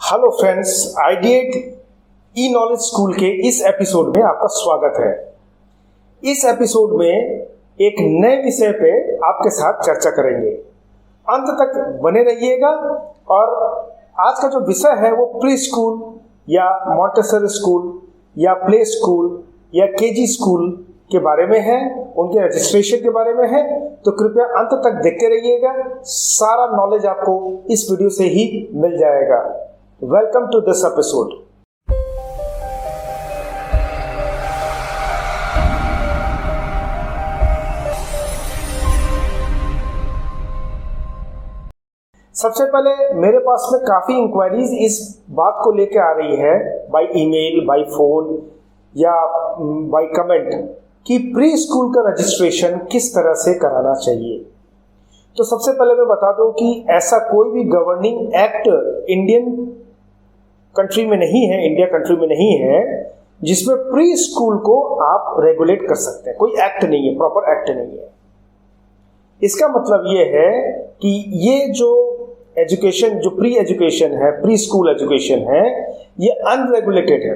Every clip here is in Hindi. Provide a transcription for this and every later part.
हेलो फ्रेंड्स, आइडिएट ई नॉलेज स्कूल के इस एपिसोड में आपका स्वागत है। इस एपिसोड में एक नए विषय पे आपके साथ चर्चा करेंगे। अंत तक बने रहिएगा। और आज का जो विषय है वो प्री स्कूल या मॉन्टेसरी स्कूल या प्ले स्कूल या केजी स्कूल के बारे में है, उनके रजिस्ट्रेशन के बारे में है। तो कृपया अंत तक देखते रहिएगा, सारा नॉलेज आपको इस वीडियो से ही मिल जाएगा। Welcome to this episode. सबसे पहले मेरे पास में काफ़ी इंक्वायरीज इस बात को लेकर आ रही है, बाय ईमेल, बाय फोन या बाय कमेंट, कि प्री स्कूल का रजिस्ट्रेशन किस तरह से कराना चाहिए। तो सबसे पहले मैं बता दूं कि ऐसा कोई भी गवर्निंग एक्ट इंडिया कंट्री में नहीं है जिसमें प्री स्कूल को आप रेगुलेट कर सकते हैं। कोई एक्ट नहीं है, प्रॉपर एक्ट नहीं है। इसका मतलब ये है कि ये जो एजुकेशन, जो प्री एजुकेशन है, प्री स्कूल एजुकेशन है, ये अनरेगुलेटेड है।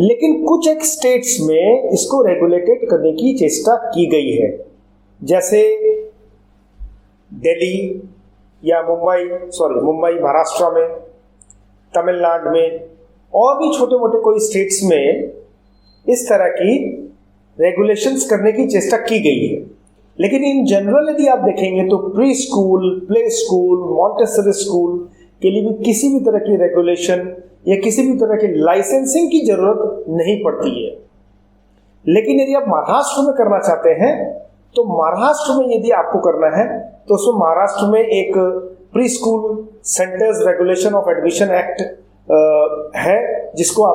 लेकिन कुछ एक स्टेट्स में इसको रेगुलेटेड करने की चेष्टा की गई है, जैसे दिल्ली या मुंबई महाराष्ट्र में, तमिलनाडु में, और भी छोटे मोटे कोई स्टेट्स में इस तरह की रेगुलेशंस करने की चेष्टा की गई है। लेकिन इन जनरल यदि आप देखेंगे तो pre school, play school, Montessori school के लिए भी किसी भी तरह की रेगुलेशन या किसी भी तरह की लाइसेंसिंग की जरूरत नहीं पड़ती है। लेकिन यदि आप महाराष्ट्र में करना चाहते हैं तो महाराष्ट्र में यदि आपको करना है तो उसमें महाराष्ट्र में एक pre school centres regulation of admission act है, जिसमें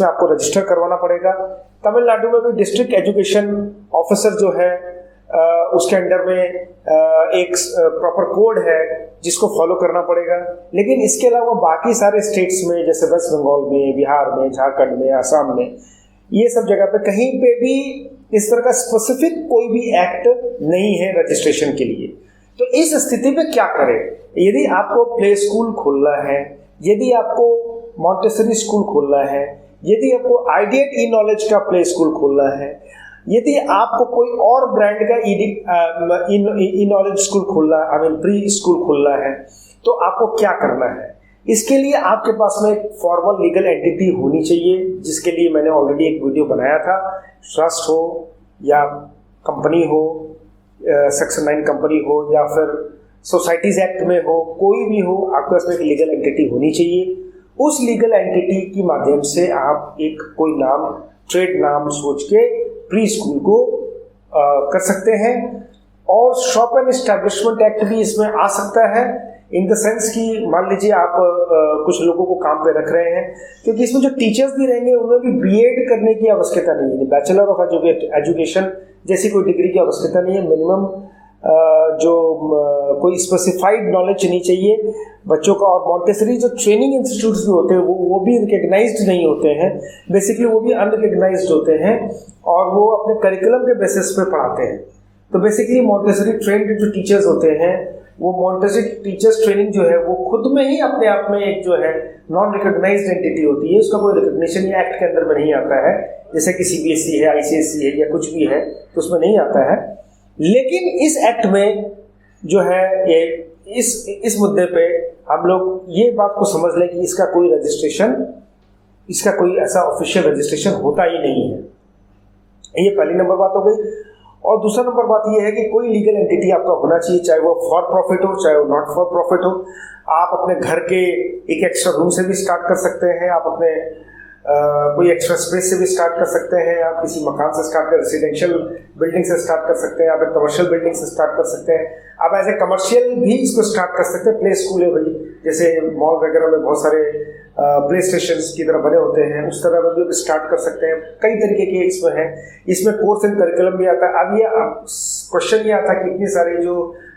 आपको रजिस्टर करवाना पड़ेगा। तमिलनाडु में भी डिस्ट्रिक्ट एजुकेशन ऑफिसर जो है उसके अंडर में एक प्रॉपर कोड है जिसको फॉलो करना पड़ेगा। लेकिन इसके अलावा बाकी सारे स्टेट्स में, जैसे वेस्ट बंगाल में, बिहार में, झारखंड में, असम में, ये सब जगह पे कहीं पे भी इस तरह का स्पेसिफिक कोई भी एक्ट नहीं है रजिस्ट्रेशन के लिए। तो इस स्थिति में क्या करें? यदि आपको प्ले स्कूल खोलना है, यदि आपको मॉन्टेसरी स्कूल खोलना है, यदि आपको आइडिएट ई नॉलेज का प्ले स्कूल खोलना है, यदि आपको कोई और ब्रांड का ई नॉलेज स्कूल खोलना है, प्री स्कूल खोलना है, तो आपको क्या करना है? इसके लिए आपके पास में एक फॉर्मल लीगल एंटिटी होनी चाहिए, जिसके लिए मैंने ऑलरेडी एक वीडियो बनाया था। ट्रस्ट हो या कंपनी हो, सेक्शन 9 कंपनी हो या फिर सोसाइटीज एक्ट में हो, कोई भी हो, आपके पास में एक लीगल एंटिटी होनी चाहिए। उस लीगल एंटिटी के माध्यम से आप एक कोई नाम, ट्रेड नाम सोच के प्री स्कूल को कर सकते हैं। और शॉप एंड एस्टैब्लिशमेंट एक्ट भी इसमें आ सकता है, इन द सेंस कि मान लीजिए आप कुछ लोगों को काम पे रख रहे हैं, क्योंकि इसमें जो टीचर्स भी रहेंगे उन्हें भी बीएड करने की आवश्यकता नहीं है, बैचलर ऑफ एजुकेशन जैसी कोई डिग्री की आवश्यकता नहीं है। मिनिमम कोई स्पेसिफाइड नॉलेज नहीं चाहिए बच्चों का। और मॉन्टेसरी जो ट्रेनिंग इंस्टीट्यूट्स भी होते हैं वो भी रिकग्नाइज्ड नहीं होते हैं, बेसिकली वो भी अनरिकग्नाइज्ड होते हैं और वो अपने करिकुलम के बेसिस पे पढ़ाते हैं। तो बेसिकली मॉन्टेसरी ट्रेंड जो टीचर्स होते हैं, वो मॉन्टेसरी टीचर्स ट्रेनिंग जो है वो खुद में ही अपने आप में एक जो है नॉन रिकग्नाइज्ड एंटिटी होती है। उसका कोई रिकग्निशन या एक्ट के अंदर में नहीं आता है, जैसे कि सीबीएसई है, आईसीएसई है या कुछ भी है, तो उसमें नहीं आता है। लेकिन इस एक्ट में जो है ये इस मुद्दे पे हम लोग ये बात को समझ लें कि इसका कोई रजिस्ट्रेशन, इसका कोई ऐसा ऑफिशियल रजिस्ट्रेशन होता ही नहीं है। ये पहली नंबर बात हो गई। और दूसरा नंबर बात ये है कि कोई लीगल एंटिटी आपका होना चाहिए, चाहे वो फॉर प्रॉफिट हो, चाहे वो नॉट फॉर प्रॉफिट हो। आप अपने घर के एक एक्स्ट्रा रूम से भी स्टार्ट कर सकते हैं, आप अपने कोई एक्स्ट्रा स्पेस से भी स्टार्ट कर सकते हैं, आप किसी मकान से स्टार्ट कर, रेसिडेंशियल बिल्डिंग से स्टार्ट कर सकते हैं, आप एक कमर्शियल बिल्डिंग से स्टार्ट कर सकते हैं, आप एज ए कमर्शियल भी इसको स्टार्ट कर सकते हैं। प्ले स्कूल है भाई, जैसे मॉल वगैरह में बहुत सारे प्ले स्टेशन की तरह बने होते हैं, उस तरह में भी स्टार्ट कर सकते हैं। कई तरीके के इसमें हैं, इसमें कोर्स एंड करिकुलम भी आता है। अब ये क्वेश्चन ये आता है कि इतने सारे जो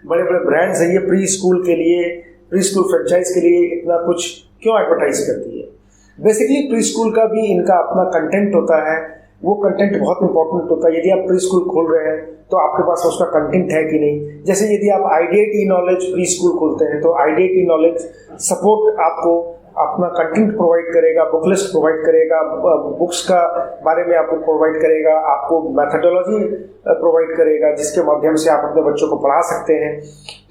बड़े बड़े ब्रांड्स हैं, ये प्री स्कूल के लिए, प्री स्कूल फ्रेंचाइज के लिए इतना कुछ क्यों एडवर्टाइज करती है? बेसिकली प्री स्कूल का भी इनका अपना कंटेंट होता है, वो कंटेंट बहुत इंपॉर्टेंट होता है। यदि आप प्री स्कूल खोल रहे हैं तो आपके पास उसका कंटेंट है कि नहीं। जैसे यदि आप आइडिएट ई नॉलेज प्री स्कूल खोलते हैं तो आइडिएट ई नॉलेज सपोर्ट आपको अपना कंटेंट प्रोवाइड करेगा, बुक लिस्ट प्रोवाइड करेगा, बुक्स का बारे में आपको प्रोवाइड करेगा, आपको मैथडोलॉजी प्रोवाइड करेगा जिसके माध्यम से आप अपने बच्चों को पढ़ा सकते हैं।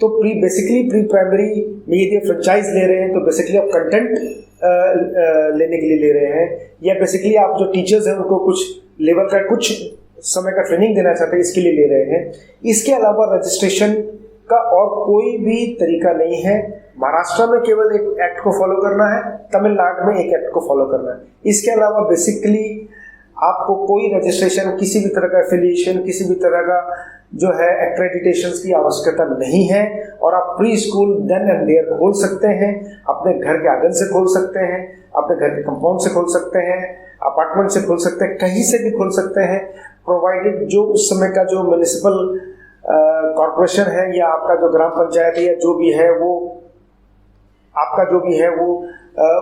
तो बेसिकली प्री प्राइमरी में यदि फ्रेंचाइज ले रहे हैं तो बेसिकली आप कंटेंट लेने के लिए ले रहे हैं, या बेसिकली आप जो टीचर्स हैं उनको कुछ लेवल का कुछ समय का ट्रेनिंग देना चाहते हैं, इसके लिए ले रहे हैं। इसके अलावा रजिस्ट्रेशन का और कोई भी तरीका नहीं है। महाराष्ट्र में केवल एक एक्ट को फॉलो करना है, तमिलनाडु में एक एक्ट को फॉलो करना है। इसके अलावा बेसिकली आपको कोई रजिस्ट्रेशन, किसी भी तरह का एफिलिएशन, किसी भी तरह का जो है एक्रेडिटेशंस की आवश्यकता नहीं है, और आप preschool then and there खोल सकते हैं, अपने घर के आंगन से खोल सकते हैं, अपने घर के कंपाउंड से खोल सकते हैं, अपार्टमेंट से खोल सकते हैं, कहीं से भी खोल सकते हैं, प्रोवाइडेड जो उस समय का जो म्युनिसिपल कॉर्पोरेशन है या आपका जो ग्राम पंचायत है या जो भी है वो आपका जो भी है वो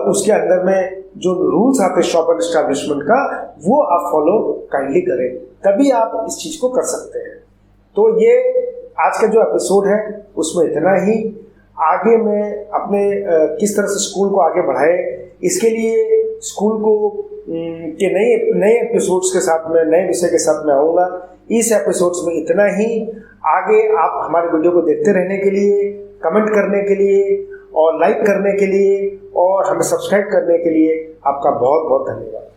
उसके अंदर में जो रूल्स आते हैं शॉप एंड एस्टैब्लिशमेंट का, वो आप फॉलो काइंडली करें, तभी आप इस चीज़ को कर सकते हैं। तो ये आज का जो एपिसोड है उसमें इतना ही। आगे मैं अपने किस तरह से स्कूल को आगे बढ़ाए, इसके लिए स्कूल को के नए एपिसोड्स के साथ में, नए विषय के साथ में आऊँगा। इस एपिसोड्स में इतना ही। आगे आप हमारे वीडियो को देखते रहने के लिए, कमेंट करने के लिए और लाइक करने के लिए और हमें सब्सक्राइब करने के लिए आपका बहुत बहुत धन्यवाद।